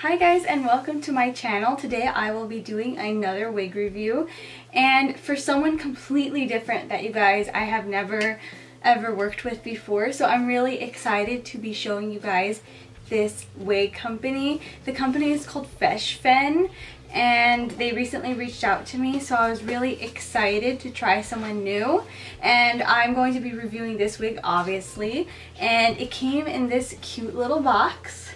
Hi guys, and welcome to my channel. Today I will be doing another wig review, and for someone completely different that you guys I have never ever worked with before, so I'm really excited to be showing you guys this wig company. The company is called FESHFEN, and they recently reached out to me, so I was really excited to try someone new, and I'm going to be reviewing this wig obviously, and it came in this cute little box.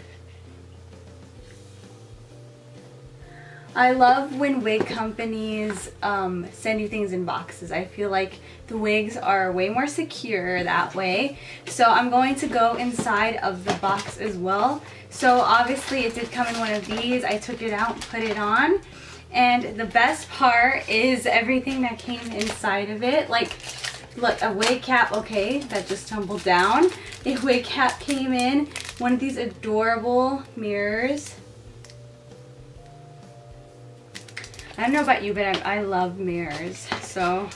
I love when wig companies send you things in boxes. I feel like the wigs are way more secure that way. So I'm going to go inside of the box as well. So obviously it did come in one of these. I took it out and put it on. And the best part is everything that came inside of it. Like, look, a wig cap, okay, that just tumbled down. A wig cap came in, one of these adorable mirrors. I don't know about you, but I love mirrors. So,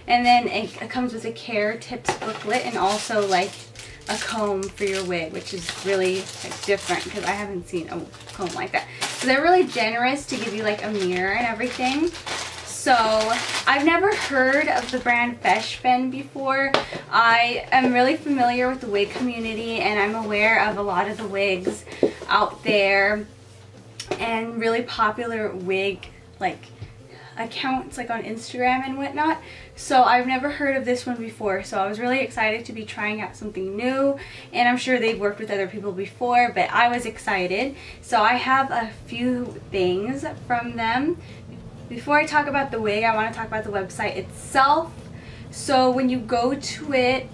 and then it comes with a care tips booklet and also like a comb for your wig, which is really like different because I haven't seen a comb like that. So they're really generous to give you like a mirror and everything. So I've never heard of the brand FESHFEN before. I am really familiar with the wig community and I'm aware of a lot of the wigs out there and really popular wig like accounts like on Instagram and whatnot. So I've never heard of this one before, so I was really excited to be trying out something new, and I'm sure they've worked with other people before, but I was excited. So I have a few things from them. Before I talk about the wig, I want to talk about the website itself. So when you go to it,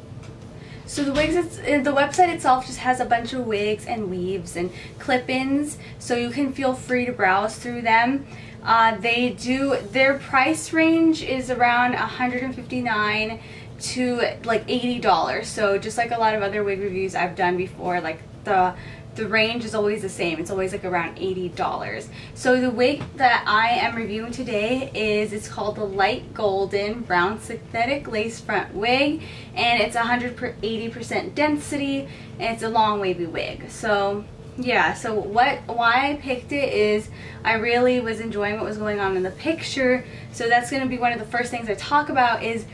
so the website itself just has a bunch of wigs and weaves and clip-ins, so you can feel free to browse through them. Their price range is around $159 to like $80. So just like a lot of other wig reviews I've done before, like the range is always the same. It's always like around $80. So the wig that I am reviewing today it's called the Light Golden Brown Synthetic Lace Front Wig, and it's 180% density, and it's a long wavy wig. So yeah, so why I picked it is I really was enjoying what was going on in the picture. So that's going to be one of the first things I talk about. Is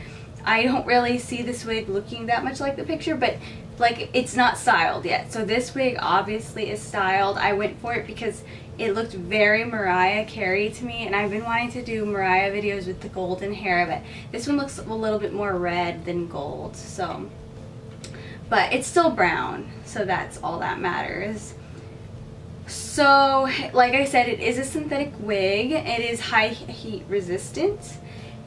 I don't really see this wig looking that much like the picture, but like it's not styled yet. So this wig obviously is styled. I went for it because it looked very Mariah Carey to me, and I've been wanting to do Mariah videos with the golden hair, but this one looks a little bit more red than gold. So, but it's still brown, so that's all that matters. So like I said, it is a synthetic wig. It is high heat resistant,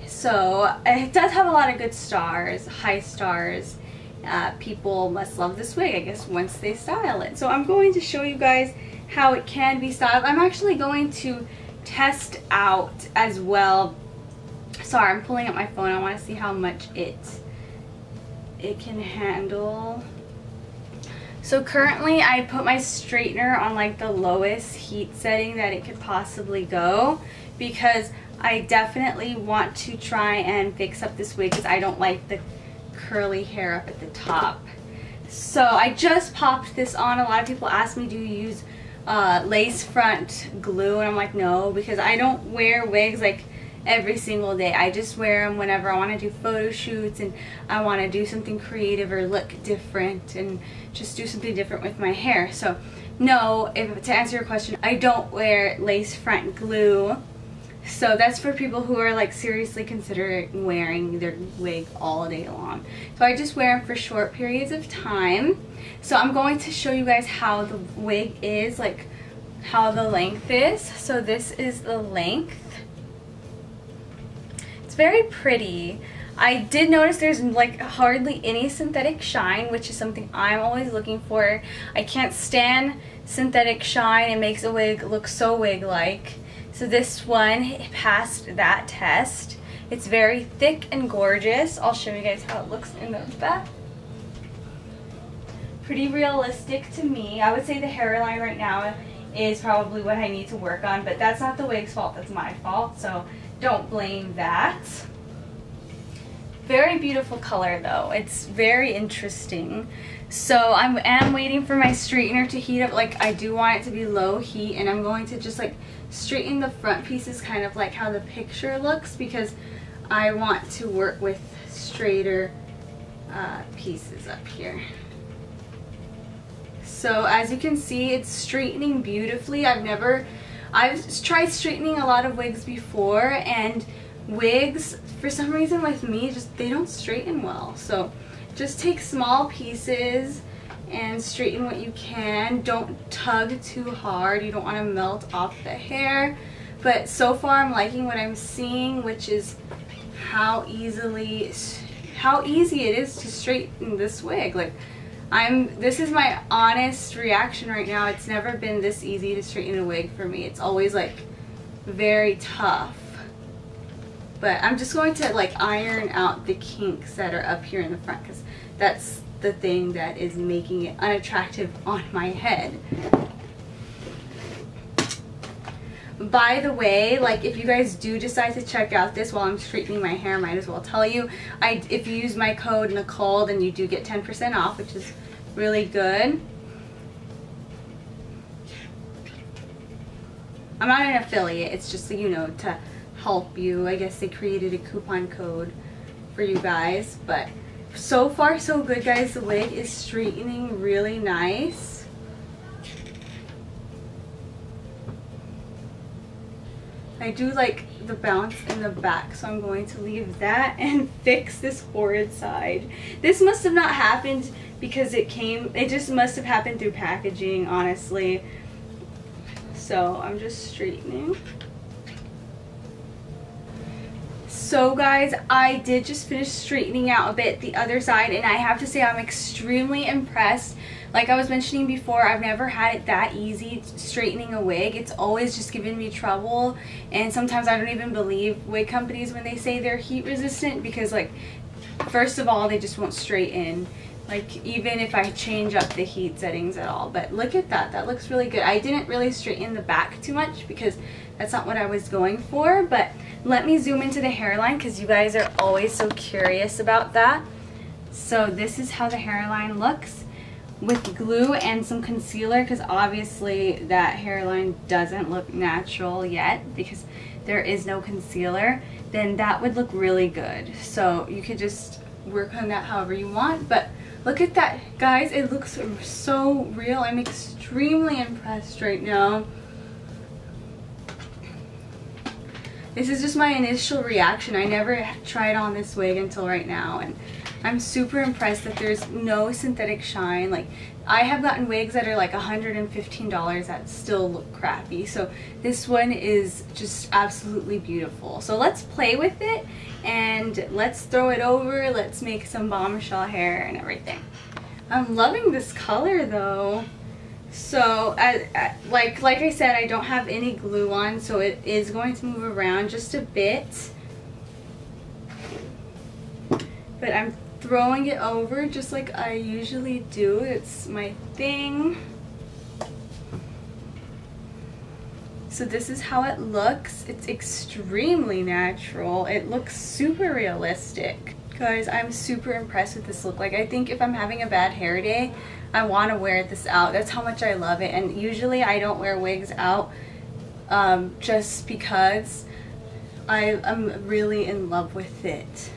so it does have a lot of good stars, high stars. People must love this wig, I guess, once they style it. So I'm going to show you guys how it can be styled. I'm actually going to test out as well. Sorry, I'm pulling up my phone. I want to see how much it can handle. So currently I put my straightener on like the lowest heat setting that it could possibly go, because I definitely want to try and fix up this wig because I don't like the curly hair up at the top. So I just popped this on. A lot of people ask me, do you use lace front glue? And I'm like, no, because I don't wear wigs like every single day. I just wear them whenever I want to do photo shoots and I want to do something creative or look different and just do something different with my hair. So no, to answer your question, I don't wear lace front glue. So that's for people who are like seriously considering wearing their wig all day long. So I just wear them for short periods of time. So I'm going to show you guys how the wig is, like how the length is. So this is the length. It's very pretty. I did notice there's like hardly any synthetic shine, which is something I'm always looking for. I can't stand synthetic shine. It makes a wig look so wig-like. So this one passed that test. It's very thick and gorgeous. I'll show you guys how it looks in the back. Pretty realistic to me. I would say the hairline right now is probably what I need to work on, but that's not the wig's fault, that's my fault, so don't blame that. Very beautiful color though. It's very interesting. So I am waiting for my straightener to heat up. Like, I do want it to be low heat, and I'm going to just like straighten the front pieces kind of like how the picture looks, because I want to work with straighter pieces up here. So as you can see, it's straightening beautifully. I've tried straightening a lot of wigs before, and wigs, for some reason with me, they don't straighten well. So just take small pieces and straighten what you can. Don't tug too hard. You don't want to melt off the hair. But so far I'm liking what I'm seeing, which is how easy it is to straighten this wig. Like, this is my honest reaction right now. It's never been this easy to straighten a wig for me. It's always like very tough. But I'm just going to like iron out the kinks that are up here in the front, because that's the thing that is making it unattractive on my head. By the way, like, if you guys do decide to check out this while I'm straightening my hair, I might as well tell you, if you use my code Nicole, then you do get 10% off, which is really good. I'm not an affiliate, it's just, you know, to help you. I guess they created a coupon code for you guys, but so far so good, guys. The wig is straightening really nice. I do like the bounce in the back, so I'm going to leave that and fix this horrid side. This must have not happened because it just must have happened through packaging, honestly. So I'm just straightening. So guys, I did just finish straightening out a bit the other side, and I have to say I'm extremely impressed. Like I was mentioning before, I've never had it that easy straightening a wig. It's always just given me trouble, and sometimes I don't even believe wig companies when they say they're heat resistant, because like, first of all, they just won't straighten, like even if I change up the heat settings at all. But look at that, that looks really good. I didn't really straighten the back too much because that's not what I was going for, but let me zoom into the hairline because you guys are always so curious about that. So this is how the hairline looks with glue and some concealer, because obviously that hairline doesn't look natural yet because there is no concealer. Then that would look really good. So you could just work on that however you want, but look at that, guys. It looks so real. I'm extremely impressed right now. This is just my initial reaction. I never tried on this wig until right now, and I'm super impressed that there's no synthetic shine. Like, I have gotten wigs that are like $115 that still look crappy. So this one is just absolutely beautiful. So let's play with it and let's throw it over. Let's make some bombshell hair and everything. I'm loving this color though. So like I said, I don't have any glue on, so it is going to move around just a bit. But I'm throwing it over just like I usually do. It's my thing. So this is how it looks. It's extremely natural. It looks super realistic. Guys, I'm super impressed with this look. Like, I think if I'm having a bad hair day, I want to wear this out. That's how much I love it. And usually I don't wear wigs out just because I'm really in love with it.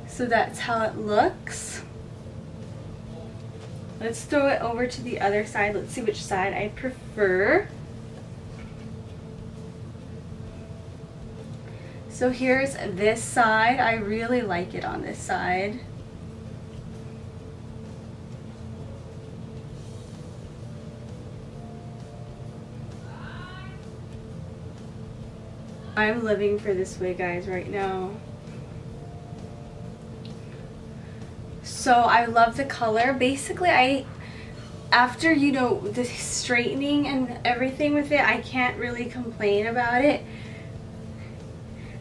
So that's how it looks. Let's throw it over to the other side. Let's see which side I prefer. So here's this side. I really like it on this side. I'm living for this wig, guys, right now. So I love the color. Basically, after, you know, the straightening and everything with it, I can't really complain about it.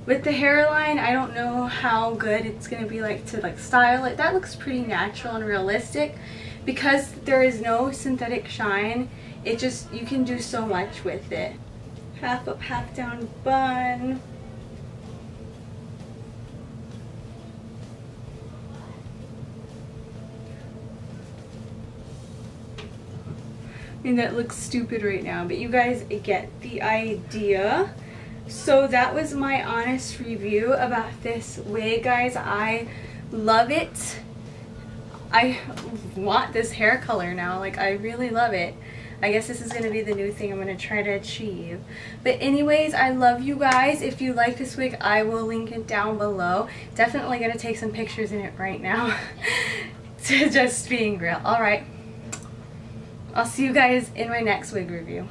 With the hairline, I don't know how good it's going to be like to like style it. That looks pretty natural and realistic. Because there is no synthetic shine, it just, you can do so much with it. Half up, half down bun. And that looks stupid right now, but you guys get the idea. So that was my honest review about this wig, guys. I love it. I want this hair color now. Like, I really love it. I guess this is going to be the new thing I'm going to try to achieve. But anyways, I love you guys. If you like this wig, I will link it down below. Definitely going to take some pictures in it right now. Just being real. Alright. I'll see you guys in my next wig review.